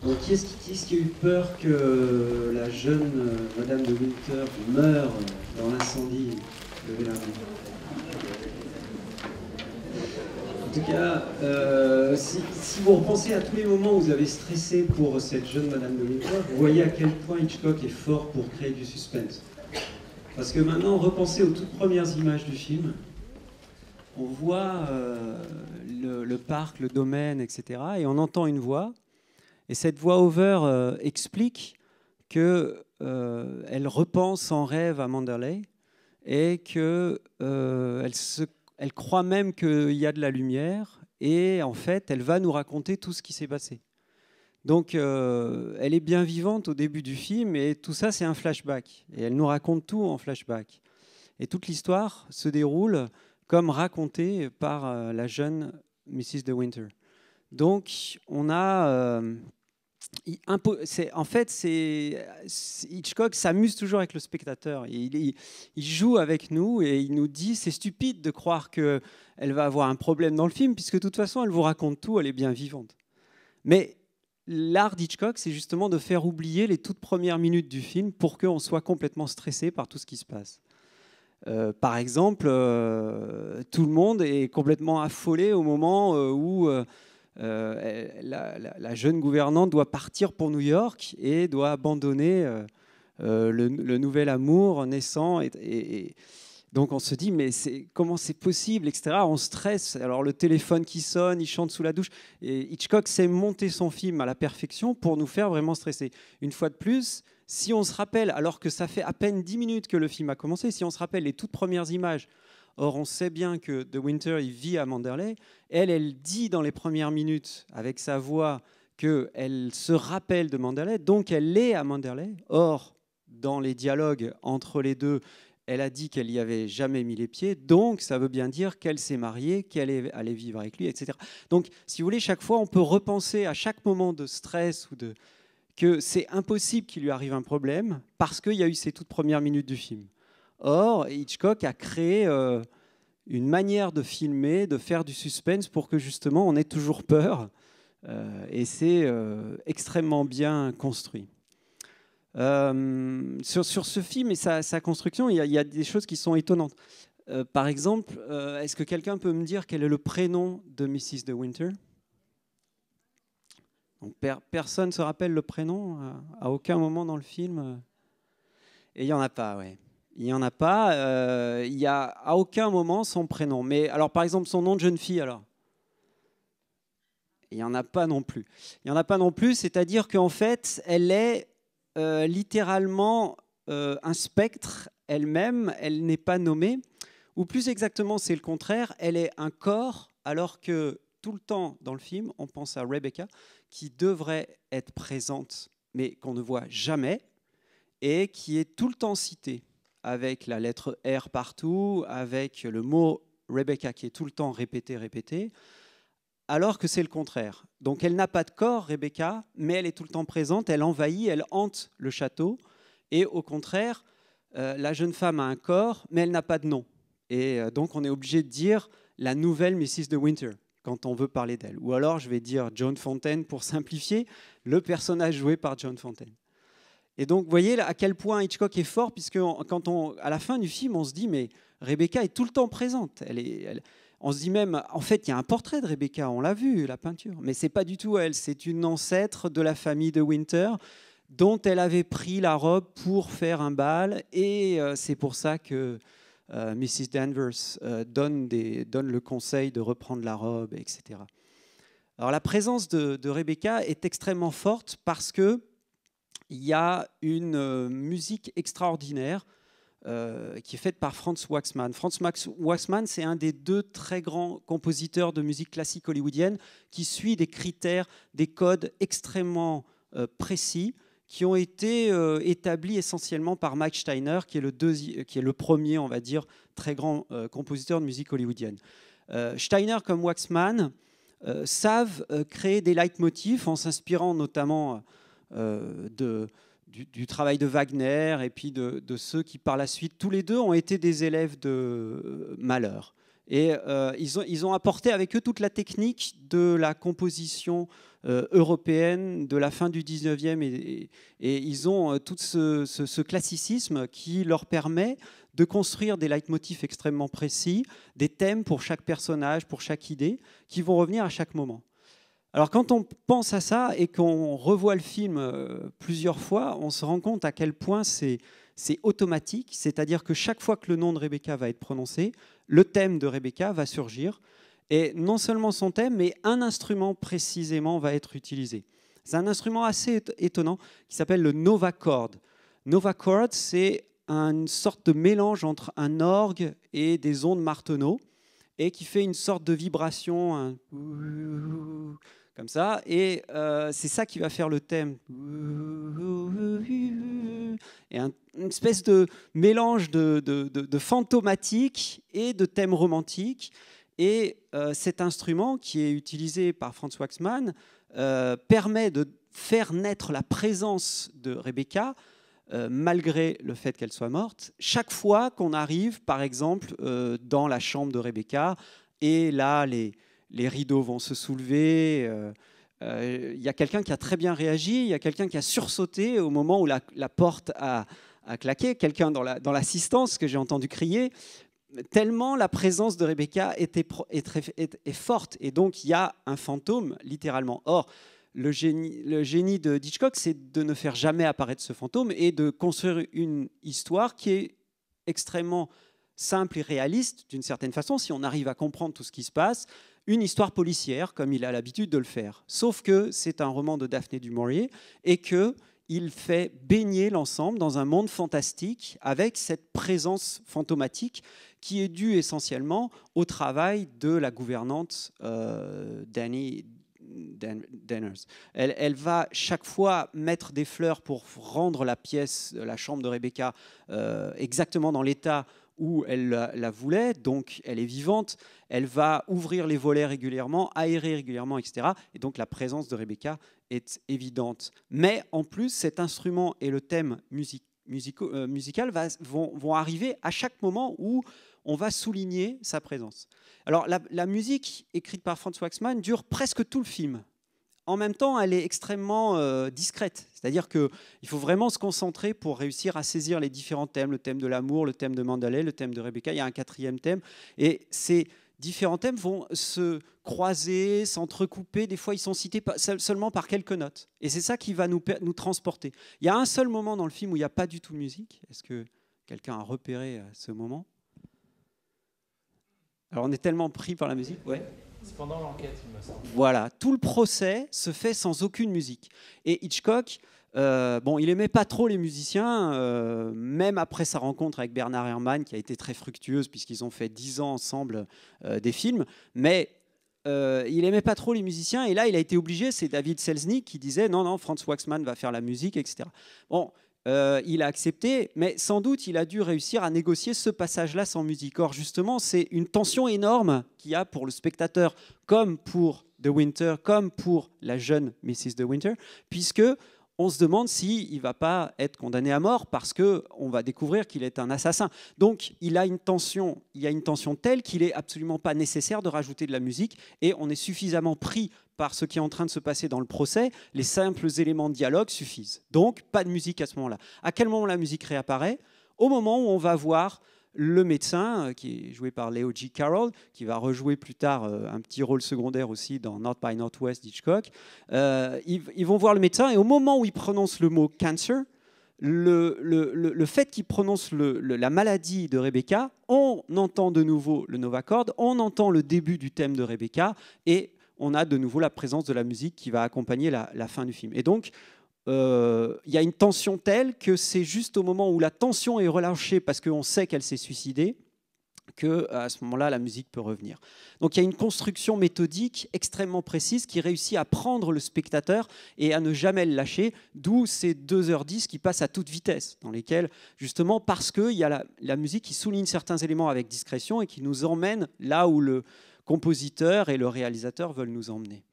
Donc, qui a eu peur que la jeune Madame de Winter meure dans l'incendie? Levez la main. En tout cas, si vous repensez à tous les moments où vous avez stressé pour cette jeune Madame de Winter, vous voyez à quel point Hitchcock est fort pour créer du suspense. Parce que maintenant, repensez aux toutes premières images du film. On voit le parc, le domaine, etc. Et on entend une voix. Et cette voix over explique qu'elle repense en rêve à Manderley et qu'elle elle croit même qu'il y a de la lumière. Et en fait, elle va nous raconter tout ce qui s'est passé. Donc, elle est bien vivante au début du film et tout ça, c'est un flashback. Et elle nous raconte tout en flashback. Et toute l'histoire se déroule comme racontée par la jeune Mrs. De Winter. Donc, on a... en fait, Hitchcock s'amuse toujours avec le spectateur. Il joue avec nous et il nous dit c'est stupide de croire qu'elle va avoir un problème dans le film, puisque de toute façon, elle vous raconte tout, elle est bien vivante. Mais l'art d'Hitchcock, c'est justement de faire oublier les toutes premières minutes du film pour qu'on soit complètement stressé par tout ce qui se passe. Par exemple, tout le monde est complètement affolé au moment où la jeune gouvernante doit partir pour New York et doit abandonner le nouvel amour naissant. Et donc on se dit, mais comment c'est possible, etc. On stresse. Alors le téléphone qui sonne, il chante sous la douche. Et Hitchcock sait monter son film à la perfection pour nous faire vraiment stresser. Une fois de plus, si on se rappelle, alors que ça fait à peine 10 minutes que le film a commencé, si on se rappelle les toutes premières images, or on sait bien que De Winter, il vit à Manderley, elle dit dans les premières minutes, avec sa voix, qu'elle se rappelle de Manderley, donc elle est à Manderley. Or, dans les dialogues entre les deux, elle a dit qu'elle n'y avait jamais mis les pieds, donc ça veut bien dire qu'elle s'est mariée, qu'elle est allée vivre avec lui, etc. Donc, si vous voulez, chaque fois, on peut repenser à chaque moment de stress ou que c'est impossible qu'il lui arrive un problème parce qu'il y a eu ces toutes premières minutes du film. Or, Hitchcock a créé une manière de filmer, de faire du suspense pour que justement on ait toujours peur. Et c'est extrêmement bien construit. Sur ce film et sa construction, il y a des choses qui sont étonnantes. Par exemple, est-ce que quelqu'un peut me dire quel est le prénom de Mrs. De Winter? Donc, personne ne se rappelle le prénom à aucun moment dans le film. Et il n'y en a pas, oui. Il n'y en a pas. Il n'y a à aucun moment son prénom. Mais alors, par exemple, son nom de jeune fille, alors? Il n'y en a pas non plus. Il n'y en a pas non plus, c'est-à-dire qu'en fait, elle est littéralement un spectre elle-même. Elle n'est pas nommée. Ou plus exactement, c'est le contraire. Elle est un corps, alors que tout le temps dans le film, on pense à Rebecca, qui devrait être présente, mais qu'on ne voit jamais, et qui est tout le temps citée, avec la lettre R partout, avec le mot Rebecca qui est tout le temps répété, alors que c'est le contraire. Donc elle n'a pas de corps, Rebecca, mais elle est tout le temps présente, elle envahit, elle hante le château, et au contraire, la jeune femme a un corps, mais elle n'a pas de nom. Et donc on est obligé de dire la nouvelle Mrs. De Winter quand on veut parler d'elle. Ou alors je vais dire John Fontaine pour simplifier, le personnage joué par John Fontaine. Et donc, vous voyez à quel point Hitchcock est fort, puisque à la fin du film, on se dit, mais Rebecca est tout le temps présente. On se dit même, en fait, il y a un portrait de Rebecca, on l'a vu, la peinture. Mais ce n'est pas du tout elle, c'est une ancêtre de la famille de Winter, dont elle avait pris la robe pour faire un bal. Et c'est pour ça que Mrs. Danvers donne le conseil de reprendre la robe, etc. Alors, la présence de Rebecca est extrêmement forte parce que il y a une musique extraordinaire qui est faite par Franz Waxman. Franz Waxman, c'est un des deux très grands compositeurs de musique classique hollywoodienne qui suit des critères, des codes extrêmement précis qui ont été établis essentiellement par Mike Steiner, qui est le premier, on va dire, très grand compositeur de musique hollywoodienne. Steiner comme Waxman savent créer des leitmotifs en s'inspirant notamment du travail de Wagner et puis de ceux qui, par la suite, tous les deux ont été des élèves de Mahler. Et ils ont apporté avec eux toute la technique de la composition européenne de la fin du 19e et ils ont tout ce classicisme qui leur permet de construire des leitmotifs extrêmement précis, des thèmes pour chaque personnage, pour chaque idée, qui vont revenir à chaque moment. Alors quand on pense à ça et qu'on revoit le film plusieurs fois, on se rend compte à quel point c'est automatique, c'est-à-dire que chaque fois que le nom de Rebecca va être prononcé, le thème de Rebecca va surgir, et non seulement son thème, mais un instrument précisément va être utilisé. C'est un instrument assez étonnant qui s'appelle le Nova Chord. Nova Chord, c'est une sorte de mélange entre un orgue et des ondes Martenot, et qui fait une sorte de vibration, comme ça, et c'est ça qui va faire le thème. Et une espèce de mélange de fantomatique et de thème romantique. Et cet instrument, qui est utilisé par Franz Waxman, permet de faire naître la présence de Rebecca, malgré le fait qu'elle soit morte, chaque fois qu'on arrive, par exemple, dans la chambre de Rebecca, et là, les rideaux vont se soulever. Il y a quelqu'un qui a très bien réagi, il y a quelqu'un qui a sursauté au moment où la porte a claqué, quelqu'un dans l'assistance que j'ai entendu crier, tellement la présence de Rebecca est forte. Et donc, il y a un fantôme, littéralement. Or, le génie de Hitchcock, c'est de ne faire jamais apparaître ce fantôme et de construire une histoire qui est extrêmement simple et réaliste, d'une certaine façon, si on arrive à comprendre tout ce qui se passe, une histoire policière, comme il a l'habitude de le faire. Sauf que c'est un roman de Daphné du Maurier et qu'il fait baigner l'ensemble dans un monde fantastique avec cette présence fantomatique qui est due essentiellement au travail de la gouvernante Danners. Elle va chaque fois mettre des fleurs pour rendre la pièce, la chambre de Rebecca, exactement dans l'état où elle la voulait, donc elle est vivante, elle va ouvrir les volets régulièrement, aérer régulièrement, etc. Et donc la présence de Rebecca est évidente. Mais en plus, cet instrument et le thème musical vont arriver à chaque moment où on va souligner sa présence. Alors la musique écrite par Franz Waxman dure presque tout le film. En même temps, elle est extrêmement discrète. C'est-à-dire qu'il faut vraiment se concentrer pour réussir à saisir les différents thèmes, le thème de l'amour, le thème de Mandalay, le thème de Rebecca. Il y a un quatrième thème. Et ces différents thèmes vont se croiser, s'entrecouper. Des fois, ils sont cités seulement par quelques notes. Et c'est ça qui va nous transporter. Il y a un seul moment dans le film où il n'y a pas du tout de musique. Est-ce que quelqu'un a repéré ce moment ? Alors, on est tellement pris par la musique. Ouais. C'est pendant l'enquête, il me semble. Voilà, tout le procès se fait sans aucune musique. Et Hitchcock, il n'aimait pas trop les musiciens, même après sa rencontre avec Bernard Herrmann, qui a été très fructueuse, puisqu'ils ont fait 10 ans ensemble des films, mais il n'aimait pas trop les musiciens, et là, il a été obligé, c'est David Selznick qui disait « Non, Franz Waxman va faire la musique, etc. » Bon, il a accepté, mais sans doute il a dû réussir à négocier ce passage-là sans musique. Or, justement, c'est une tension énorme qu'il y a pour le spectateur, comme pour De Winter, comme pour la jeune Mrs. De Winter, puisque on se demande s'il ne va pas être condamné à mort parce qu'on va découvrir qu'il est un assassin. Donc, il y a une tension telle qu'il n'est absolument pas nécessaire de rajouter de la musique, et on est suffisamment pris par ce qui est en train de se passer dans le procès, les simples éléments de dialogue suffisent. Donc, pas de musique à ce moment-là. À quel moment la musique réapparaît ? Au moment où on va voir le médecin, qui est joué par Leo G. Carroll, qui va rejouer plus tard un petit rôle secondaire aussi dans North by Northwest d'Hitchcock. Ils vont voir le médecin, et au moment où il prononce le mot « cancer », le fait qu'il prononce la maladie de Rebecca, on entend de nouveau le Nova Chord, on entend le début du thème de Rebecca, et on a de nouveau la présence de la musique qui va accompagner la fin du film. Et donc, il y a une tension telle que c'est juste au moment où la tension est relâchée parce qu'on sait qu'elle s'est suicidée qu'à ce moment-là, la musique peut revenir. Donc il y a une construction méthodique extrêmement précise qui réussit à prendre le spectateur et à ne jamais le lâcher, d'où ces 2h10 qui passent à toute vitesse, dans lesquelles, justement, parce qu'il y a la musique qui souligne certains éléments avec discrétion et qui nous emmène là où le compositeur et le réalisateur veulent nous emmener.